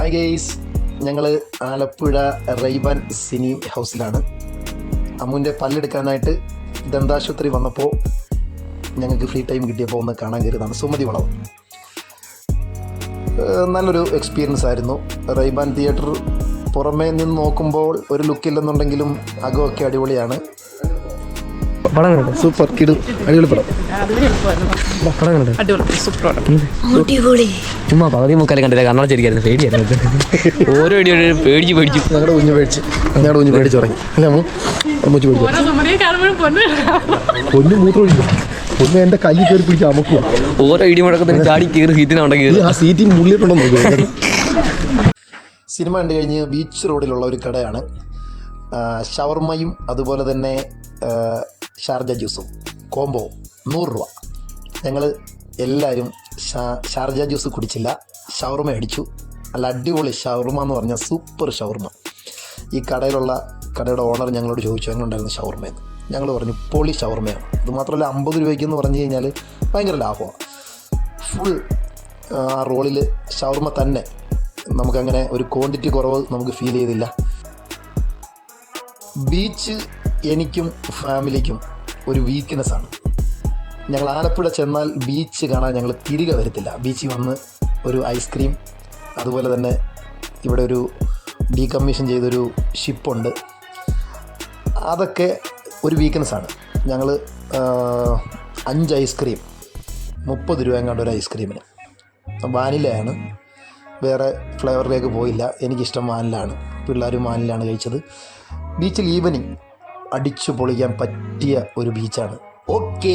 Hi guys, ഞങ്ങൾ Alappuzha Ray-Ban Sini ഹൗസിലാണ്. അമ്മുവിൻ്റെ പല്ലെടുക്കാനായിട്ട് ദന്താശുപത്രി വന്നപ്പോൾ ഞങ്ങൾക്ക് ഫ്രീ ടൈം കിട്ടിയപ്പോൾ ഒന്ന് കാണാൻ കയറിയതാണ് സുമതി വളവ്. നല്ലൊരു എക്സ്പീരിയൻസ് ആയിരുന്നു. റൈബാൻ തിയേറ്റർ പുറമേ നിന്ന് നോക്കുമ്പോൾ ഒരു ലുക്കില്ലെന്നുണ്ടെങ്കിലും അകമൊക്കെ അടിപൊളിയാണ്. സൂപ്പർ കിടു അടിപൊളി പടം. ചുമ്മാ പകുതി മുക്കാലും കണ്ടില്ല, കണ്ണട ശരിക്കായിരുന്നു, പേടിയായിരുന്നു. ഓരോ പേടിച്ചു ഞങ്ങളുടെ കുഞ്ഞ് പേടിച്ചു തുടങ്ങി. അല്ലേ അമ്മൂച്ച് പേടിച്ചു. പൊന്നു മൂത്രം ഒഴിക്കും. പൊന്നു എൻ്റെ കൈ കയറി പിടിച്ച് അമക്കുക. ഓരോ ഇടി മുഴക്കത്തിന് ചാടി കയറി സീറ്റിനുണ്ടെങ്കിൽ ആ സീറ്റിൽ മുള്ളിയിട്ടുണ്ടോ നോക്കുക. സിനിമ കണ്ടു കഴിഞ്ഞ് ബീച്ച് റോഡിലുള്ള ഒരു കടയാണ്. ഷവർമ്മയും അതുപോലെ തന്നെ ഷാർജ ജ്യൂസും കോംബോ 100 രൂപ. ഞങ്ങൾ എല്ലാവരും ഷാർജ ജ്യൂസ് കുടിച്ചില്ല, ഷവർമ്മ അടിച്ചു. നല്ല അടിപൊളി ഷവർമ്മ എന്ന് പറഞ്ഞാൽ സൂപ്പർ ഷവർമ്മ. ഈ കടയുടെ ഓണർ ഞങ്ങളോട് ചോദിച്ചു എങ്ങനെയുണ്ടായിരുന്നു ഷവർമ്മയെന്ന്. ഞങ്ങൾ പറഞ്ഞു പൊളി ഷവർമ്മയാണ്. അതുമാത്രമല്ല 50 രൂപയ്ക്കെന്ന് പറഞ്ഞു കഴിഞ്ഞാൽ ഭയങ്കര ലാഭമാണ്. ഫുൾ ആ റോളിൽ ഷവർമ്മ തന്നെ. നമുക്കങ്ങനെ ഒരു ക്വാണ്ടിറ്റി കുറവ് നമുക്ക് ഫീൽ ചെയ്തില്ല. ബീച്ച് എനിക്കും ഫാമിലിക്കും ഒരു വീക്ക്നെസ്സാണ്. ഞങ്ങൾ ആലപ്പുഴ ചെന്നാൽ ബീച്ച് കാണാൻ ഞങ്ങൾ തിരികെ വരത്തില്ല. ബീച്ചിൽ വന്ന് ഒരു ഐസ്ക്രീം, അതുപോലെ തന്നെ ഇവിടെ ഒരു ഡീകമ്മീഷൻ ചെയ്തൊരു ഷിപ്പുണ്ട്. അതൊക്കെ ഒരു വീക്ക്നെസ്സാണ്. ഞങ്ങൾ 5 ഐസ്ക്രീം 30 രൂപ എങ്ങാണ്ട് ഒരു ഐസ്ക്രീമിന്. വാനിലയാണ്, വേറെ ഫ്ലേവറിലേക്ക് പോയില്ല. എനിക്കിഷ്ടം വാനിലാണ്. പിള്ളേരും വാനിലാണ് കഴിച്ചത്. ബീച്ചിൽ ഈവനിങ് അടിച്ചു പൊളിക്കാൻ പറ്റിയ ഒരു ബീച്ചാണ്. ഓക്കേ.